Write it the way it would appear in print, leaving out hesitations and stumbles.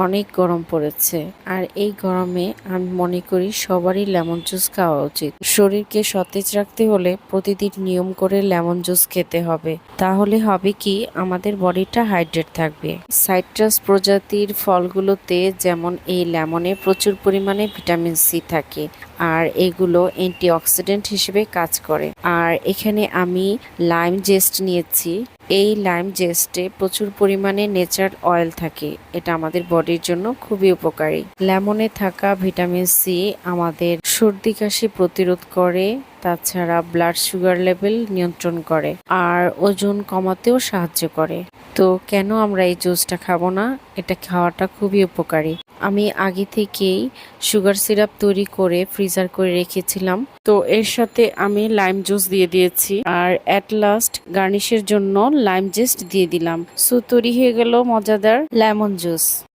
অনেক গরম পড়েছে আর এই গরমে আমি মনে করি সবারই লেমন জুস খাওয়া উচিত। শরীরকে সতেজ রাখতে হলে প্রতিদিন নিয়ম করে লেমন জুস খেতে হবে। তাহলে হবে কি আমাদের বডিটা হাইড্রেট থাকবে। সাইট্রাস প্রজাতির ফলগুলোতে যেমন এই লেমনে প্রচুর পরিমাণে ভিটামিন সি থাকে আর এগুলো অ্যান্টিঅক্সিডেন্ট হিসেবে কাজ করে। আর এখানে আমি লাইম জেস্ট নিয়েছি। এই লাইম জেস্টে প্রচুর পরিমাণে নেচার অয়েল থাকে, এটা আমাদের বডির জন্য খুবই উপকারী। লেমনে থাকা ভিটামিন সি আমাদের সর্দি কাশি প্রতিরোধ করে, তাছাড়া ব্লাড সুগার লেভেল নিয়ন্ত্রণ করে আর ওজন কমাতেও সাহায্য করে। তো কেন আমরা এই জুসটা খাবো না? এটা খাওয়াটা খুবই উপকারী। আমি আগে থেকেই সুগার সিরাপ তৈরি করে ফ্রিজার করে রেখেছিলাম, তো এর সাথে আমি লাইম জুস দিয়ে দিয়েছি আর অ্যাট লাস্ট গার্নিশের জন্য লাইম জেস্ট দিয়ে দিলাম। সো তৈরি হয়ে গেল মজাদার লেমন জুস।